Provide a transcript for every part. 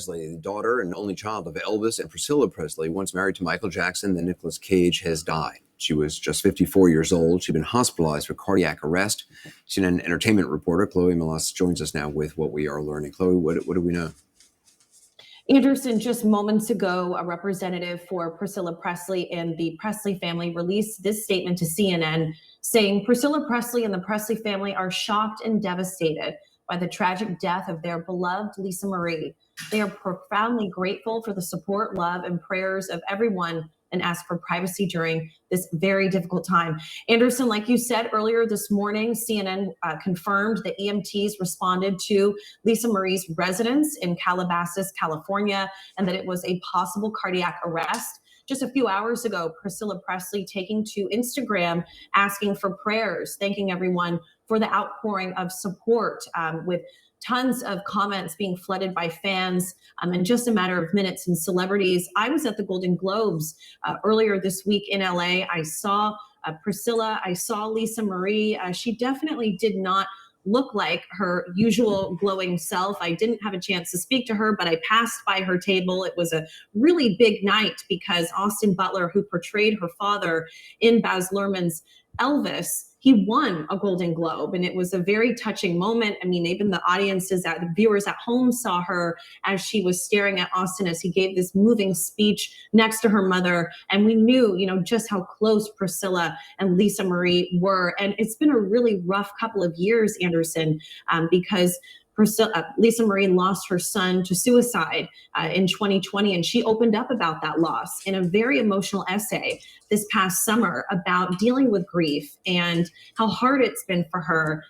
Presley, the daughter and only child of Elvis and Priscilla Presley, once married to Michael Jackson, then Nicolas Cage, has died. She was just 54 years old. She'd been hospitalized for cardiac arrest. CNN entertainment reporter Chloe Melas joins us now with what we are learning. Chloe, what do we know? Anderson, just moments ago, a representative for Priscilla Presley and the Presley family released this statement to CNN saying Priscilla Presley and the Presley family are shocked and devastated by the tragic death of their beloved Lisa Marie. They are profoundly grateful for the support, love, and prayers of everyone and ask for privacy during this very difficult time. Anderson, like you said earlier this morning, CNN confirmed that EMTs responded to Lisa Marie's residence in Calabasas, California, and that it was a possible cardiac arrest. Just a few hours ago, Priscilla Presley taking to Instagram asking for prayers, thanking everyone for the outpouring of support with tons of comments being flooded by fans in just a matter of minutes and celebrities. I was at the Golden Globes earlier this week in LA. I saw Priscilla, I saw Lisa Marie. She definitely did not look like her usual glowing self. I didn't have a chance to speak to her, but I passed by her table. It was a really big night because Austin Butler, who portrayed her father in Baz Luhrmann's Elvis, he won a Golden Globe, and it was a very touching moment. I mean, even the audiences, the viewers at home saw her as she was staring at Austin as he gave this moving speech next to her mother. And we knew, just how close Priscilla and Lisa Marie were. And it's been a really rough couple of years, Anderson, because Lisa Marie lost her son to suicide in 2020, and she opened up about that loss in a very emotional essay this past summer about dealing with grief and how hard it's been for her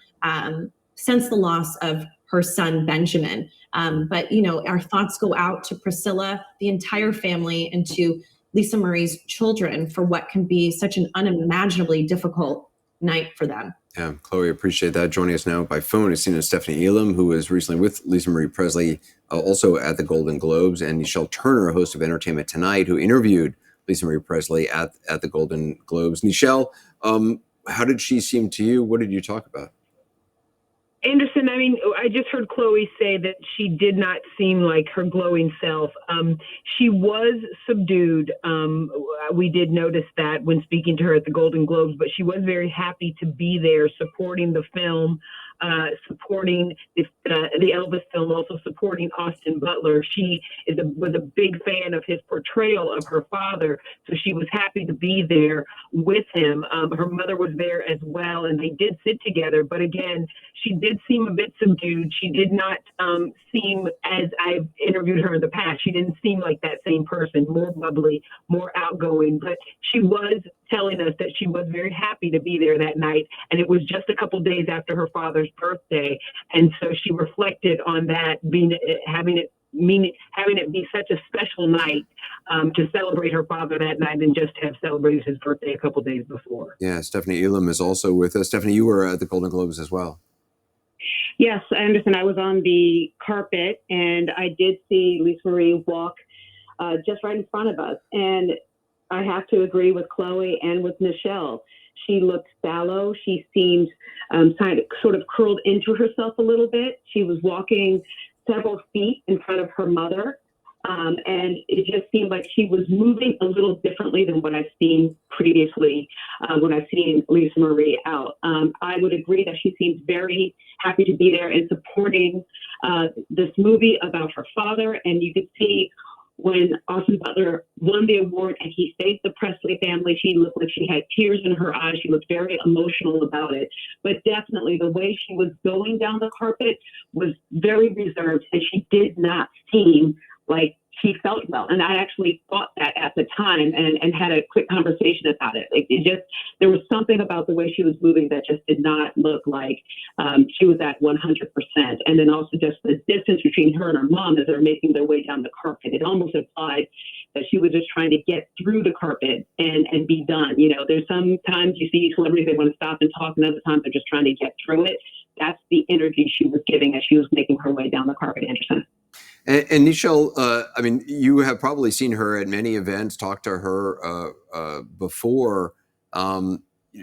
since the loss of her son, Benjamin. But our thoughts go out to Priscilla, the entire family, and to Lisa Marie's children for what can be such an unimaginably difficult night for them. Yeah, Chloe, appreciate that. Joining us now by phone is CNN Stephanie Elam, who was recently with Lisa Marie Presley, also at the Golden Globes, and Nichelle Turner, host of Entertainment Tonight, who interviewed Lisa Marie Presley at the Golden Globes. Nichelle, how did she seem to you? What did you talk about? Anderson, I just heard Chloe say that she did not seem like her glowing self. She was subdued. We did notice that when speaking to her at the Golden Globes, but she was very happy to be there supporting the film, supporting the Elvis film, also supporting Austin Butler. She was a big fan of his portrayal of her father, so she was happy to be there with him. Her mother was there as well, and they did sit together. But again, she did seem a bit subdued. She did not seem, as I've interviewed her in the past, she didn't seem like that same person, more bubbly, more outgoing. But she was telling us that she was very happy to be there that night. And it was just a couple days after her father's birthday. And so she reflected on that, having it be such a special night to celebrate her father that night and just have celebrated his birthday a couple days before. Yeah, Stephanie Elam is also with us. Stephanie, you were at the Golden Globes as well. Yes, Anderson, I was on the carpet and I did see Lisa Marie walk just right in front of us. And I have to agree with Chloe and with Nichelle. She looked sallow. She seemed sort of curled into herself a little bit. She was walking several feet in front of her mother. And it just seemed like she was moving a little differently than what I've seen previously when I've seen Lisa Marie out. I would agree that she seems very happy to be there and supporting this movie about her father. And you could see when Austin Butler won the award and he saved the Presley family, she looked like she had tears in her eyes. She looked very emotional about it. But definitely the way she was going down the carpet was very reserved, and she did not seem like she felt well. And I actually thought that at the time and had a quick conversation about it. There was something about the way she was moving that just did not look like she was at 100%. And then also just the distance between her and her mom as they're making their way down the carpet. It almost implied that she was just trying to get through the carpet and be done. There's sometimes you see celebrities, they want to stop and talk, and other times they're just trying to get through it. That's the energy she was giving as she was making her way down the carpet, Anderson. And Nichelle, you have probably seen her at many events, talked to her before.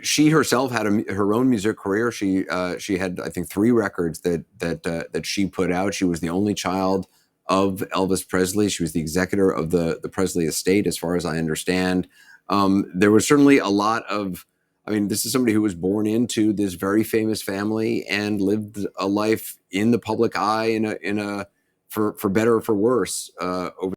She herself had her own music career. She had, I think, 3 records that she put out. She was the only child of Elvis Presley. She was the executor of the Presley estate, as far as I understand. There was certainly a lot of, I mean, this is somebody who was born into this very famous family and lived a life in the public eye for better or for worse over